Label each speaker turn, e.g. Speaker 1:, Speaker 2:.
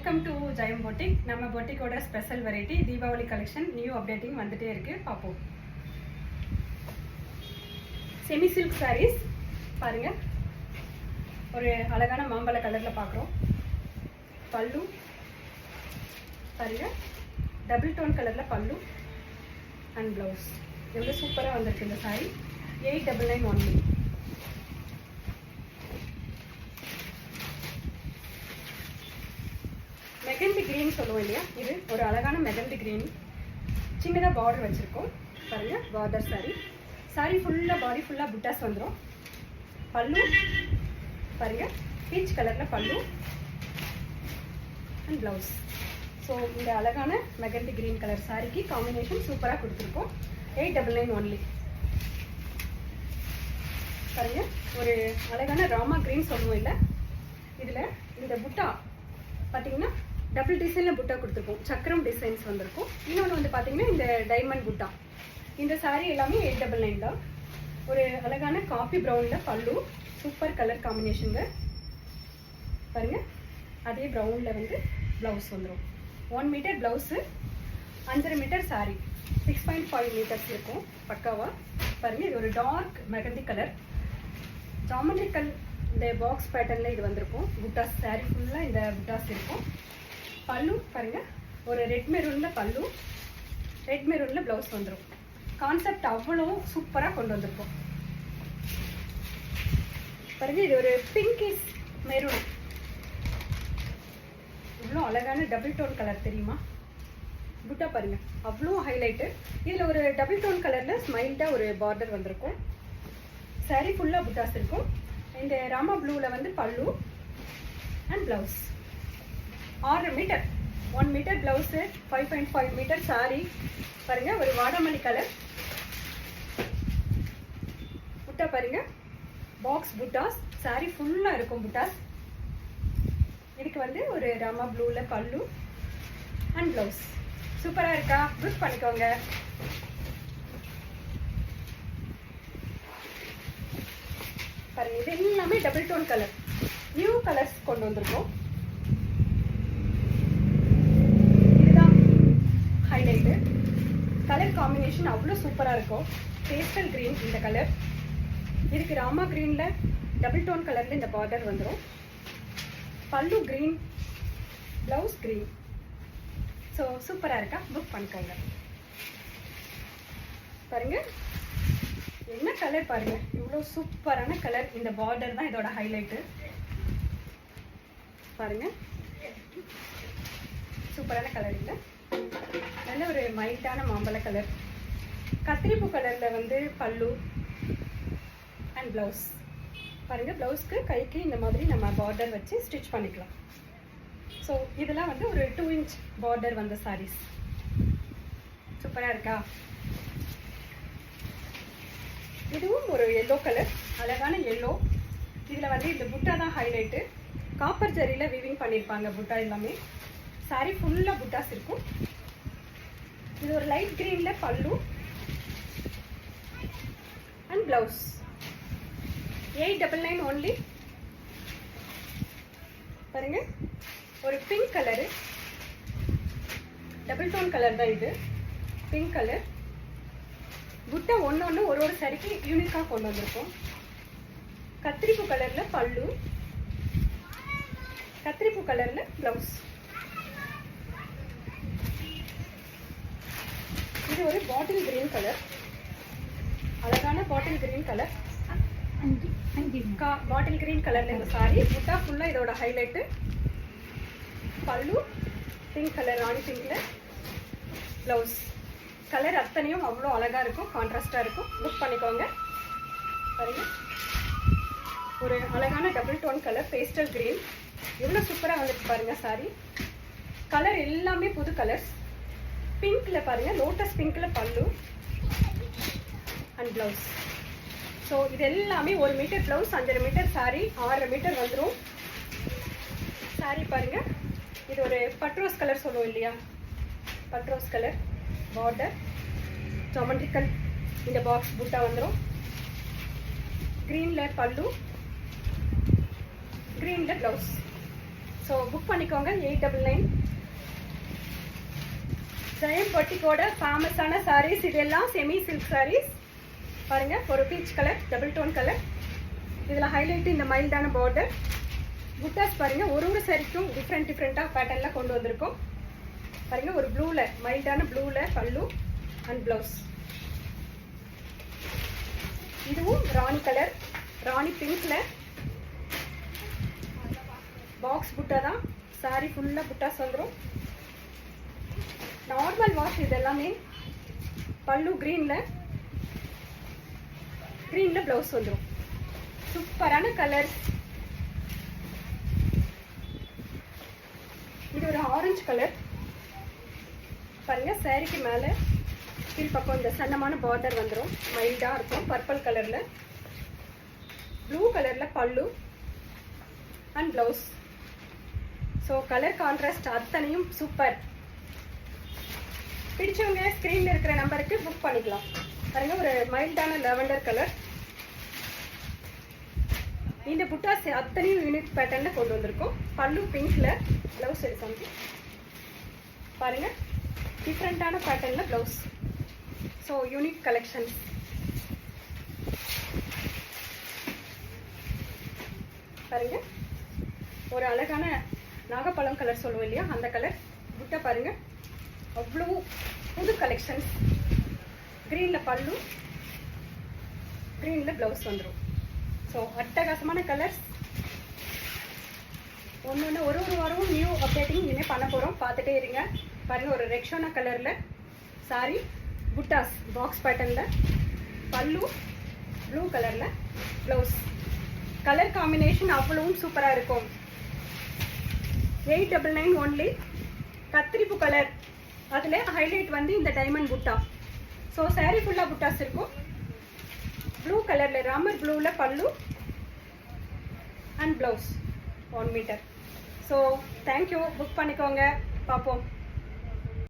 Speaker 1: Welcome to Jayam boutique. நம்ம பொட்டிக்கோட special variety Deepavali collection new updating வந்துட்டே இருக்கு, பார்ப்போம். செமி சில்க் சாரீஸ் பாருங்க, ஒரு அழகான மாம்பழ கலர்ல பார்க்குறோம். பல்லு பாருங்க, டபுள் டோன் கலர்ல பல்லு அண்ட் பிளவுஸ். எவ்வளோ சூப்பராக வந்திருக்கு இந்த சாரீ. 899 ஒன்லி. மெகந்தி கிரீன் சொல்லுவோம் இல்லையா, இது ஒரு அழகான மெகந்தி கிரீன். சின்னதாக பார்டர் வச்சுருக்கோம் பாருங்க. பார்டர் சாரி ஃபுல்லாக பாடி ஃபுல்லாக புட்டாஸ் வந்துடும். பல்லு பாருங்க, பீச் கலரில் பல்லு அண்ட் ப்ளவுஸ். ஸோ இந்த அழகான மெகந்தி கிரீன் கலர் சாரிக்கு காம்பினேஷன் சூப்பராக கொடுத்துருக்கோம். 899 ஒன்லி. பாருங்க, ஒரு அழகான ராமா கிரீன் சொல்லுவோம் இல்லை, இதில் இந்த புட்டா பார்த்தீங்கன்னா டபுள் டிசைனில் புட்டா கொடுத்துருக்கோம். சக்கரம் டிசைன்ஸ் வந்திருக்கும். இன்னொன்று வந்து பார்த்தீங்கன்னா இந்த டைமண்ட் புட்டா. இந்த சாரீ எல்லாமே 899 தான். ஒரு அழகான காஃபி ப்ரௌனில் பல்லு, சூப்பர் கலர் காம்பினேஷனுங்க பாருங்கள். அதே ப்ரௌனில் வந்து ப்ளவுஸ் வந்துடும். 1 metre blouse, 5.5 metre sari, 6.5 metres இருக்கும் பக்காவா பாருங்கள். இது ஒரு டார்க் மெகந்தி கலர், ஜாமெட்ரிக்கல் இந்த பாக்ஸ் பேட்டர்னில் இது வந்திருக்கும். புட்டாஸ் சாரீ ஃபுல்லாக இந்த புட்டாஸ் இருக்கும். பல்லு பாருங்க, ஒரு ரெட் மெரூனில் பல்லு, ரெட் மெரூனில் ப்ளவுஸ் வந்துடும். கான்செப்ட் அவ்வளோ சூப்பராக கொண்டு வந்திருக்கோம் பாருங்க. இது ஒரு பிங்கிஷ் மெரூன், இவ்வளோ அழகான டபுள் டோன் கலர் தெரியுமா. புட்டா பாருங்க, அவ்வளோ ஹைலைட்டு. இதில் ஒரு டபுள் டோன் கலரில் ஸ்மைல்டாக ஒரு பார்டர் வந்திருக்கும். சாரீ ஃபுல்லாக புட்டாஸ் இருக்கும். இந்த ராமா ப்ளூவில் வந்து பல்லு and blouse. 6 metre, 1 metre blouse, 5.5 metre sari பாருங்க. ஒரு வாடாமல்லி கலர் புட்டா பாருங்க, பாக்ஸ் புட்டாஸ். சாரீ ஃபுல்லாக இருக்கும் புட்டாஸ். இதுக்கு வந்து ஒரு ராமா ப்ளூவில் பல்லு அண்ட் ப்ளவுஸ். சூப்பராக இருக்கா? புக் பண்ணிக்கோங்க. பாருங்க, இது எல்லாமே double tone colour, new colours கொண்டு வந்திருக்கோம். இதுதான் ஹைலைட்டு. கலர் காம்பினேஷன் அவ்வளோ சூப்பராக இருக்கும். பேஸ்டல் கிரீன் இந்த கலர். இதுக்கு ராமா கிரீனில் டபுள் டோன் கலரில் இந்த பார்டர் வந்துடும். பல்லு கிரீன், ப்ளவுஸ் கிரீன். ஸோ சூப்பராக இருக்கா? புக் பண்ணிக்கோங்க. பாருங்க, என்ன கலர் பாருங்க, இவ்வளோ சூப்பரான கலர். இந்த பார்டர் தான் இதோட ஹைலைட்டு பாருங்க. சூப்பரான கலர் இல்லை, நல்ல ஒரு மைல்டான மாம்பழ கலர். கத்திரிப்பூ கலரில் வந்து பல்லு அண்ட் ப்ளவுஸ் பாருங்க. ப்ளவுஸ்க்கு கைக்கு இந்த மாதிரி நம்ம பார்டர் வச்சு ஸ்டிச் பண்ணிக்கலாம். ஸோ இதெல்லாம் வந்து ஒரு 2 இன்ச் பார்டர் வந்த சாரீஸ். சூப்பராக இருக்கா? இதுவும் ஒரு எல்லோ கலர், அழகான எல்லோ. இதில் வந்து இந்த புட்டா தான் ஹைலைட்டு. காப்பர் ஜரியில் வீவிங் பண்ணியிருப்பாங்க புட்டா எல்லாமே. சாரீ ஃபுல்லாக புட்டாஸ் இருக்கும். இது ஒரு லைட் க்ரீனில் பல்லு அண்ட் ப்ளவுஸ். 899 ஒன்லி. பாருங்க, ஒரு pink colour, double tone colour தான் இது. பிங்க் கலர் புட்டா ஒன்று ஒரு சாரிக்கு யூனிக்காக கொண்டு வந்திருக்கோம். கத்திரிப்பூ கலரில் பல்லு, கத்திரிப்பூ கலரில் ப்ளவுஸ். இது ஒரு பாட்டில் கிரீன் கலர், அழகான bottle green colour. Bottle green கலரில் இந்த சாரி. புட்டா ஃபுல்லாக இதோட ஹைலைட்டு. பல்லு பிங்க் கலர், ராணி பிங்க்ல ப்ளவுஸ். கலர் அத்தனையும் அவ்வளோ அழகாக இருக்கும், கான்ட்ராஸ்டாக இருக்கும். புக் பண்ணிக்கோங்க. பாருங்க, ஒரு அழகான double tone colour, pastel green. எவ்வளோ சூப்பராக வந்துட்டு பாருங்க சாரி. கலர் எல்லாமே புது கலர்ஸ். பிங்க்கில் பாருங்க, லோட்டஸ் பிங்க்கில் பல்லு அண்ட் ப்ளவுஸ். ஸோ இது எல்லாமே 1 metre blouse, 5.5 metre sari, 6.5 metre வந்துடும் சாரீ. பாருங்க, இது ஒரு பட்ரோஸ் கலர் சொல்லுவோம் இல்லையா, பட்ரோஸ் கலர் பார்டர், ஜாமெட்ரிக்கல் இந்த பாக்ஸ் புட்டா வந்துடும். க்ரீனில் பல்லு, க்ரீனில் ப்ளவுஸ். ஸோ புக் பண்ணிக்கோங்க 899. ஜெயம் பொட்டிக்கோட ஃபேமஸான சாரீஸ் இதெல்லாம் செமி சில்க் சாரீஸ் பாருங்க. ஒரு peach colour, double tone colour. இதில் ஹைலைட் இந்த மைல்டான பார்டர். புட்டாஸ் பாருங்க, ஒரு சாரிக்கும் டிஃப்ரெண்ட்டாக பேட்டர்னில் கொண்டு வந்திருக்கோம். பாருங்க, ஒரு ப்ளூவில், மைல்டான ப்ளூவில் பல்லு அண்ட் ப்ளவுஸ். இதுவும் ராணி கலர், ராணி பிங்க்ல பாக்ஸ் புட்டா தான். சாரி ஃபுல்லாக புட்டாஸ் வந்துடும். Normal wash. இது எல்லாமே பல்லு க்ரீனில் ப்ளவுஸ் வந்துடும். சூப்பரான கலர். இது ஒரு ஆரஞ்சு கலர் பாருங்க. சாரிக்கு மேலே கீழ் பக்கம் இந்த சன்னமான பார்டர் வந்துடும். மைல்டாக இருக்கும். பர்பிள் கலரில், ப்ளூ கலரில் பல்லு and blouse. So colour contrast அத்தனையும் சூப்பர். பிடிச்சவங்க ஸ்க்ரீனில் இருக்கிற நம்பருக்கு புக் பண்ணிக்கலாம். பாருங்க, ஒரு மைல்டான லெவண்டர் கலர். இந்த புட்டாஸ் அத்தனையும் யூனிக் பேட்டர்னில் கொண்டு வந்திருக்கோம். பல்லு பிங்க்ல, ப்ளவுஸ் எடுத்து பாருங்க, டிஃப்ரெண்ட்டான பேட்டர்னில் ப்ளவுஸ். So unique collection. பாருங்க, ஒரு அழகான நாகப்பழம் கலர் சொல்லுவோம் இல்லையா, அந்த கலர் புட்டா பாருங்க. அவ்வளோ புது கலெக்ஷன்ஸ். க்ரீனில் பல்லு, க்ரீனில் ப்ளவுஸ் வந்துடும். ஸோ அட்டகாசமான கலர்ஸ். ஒன்று ஒரு வாரமும் நியூ அப்டேட்டிங் இனிமேல் பண்ண போகிறோம். பார்த்துட்டே இருங்க. பாருங்கள், ஒரு ரெக்ஷோனா கலரில் சாரி, புட்டாஸ் பாக்ஸ் பேட்டர்னில், பல்லு ப்ளூ கலரில் ப்ளவுஸ். கலர் காம்பினேஷன் அவ்வளவும் சூப்பராக இருக்கும். 899 ஒன்லி. கத்திரிப்பு கலர், அதில் ஹைலைட் வந்து இந்த டைமண்ட் புட்டா. ஸோ சாரீ ஃபுல்லாக புட்டாஸ் இருக்கும். ப்ளூ கலரில், ராமர் ப்ளூவில் பல்லு and blouse 1 metre. So thank you. Book பண்ணிக்கோங்க. பார்ப்போம்.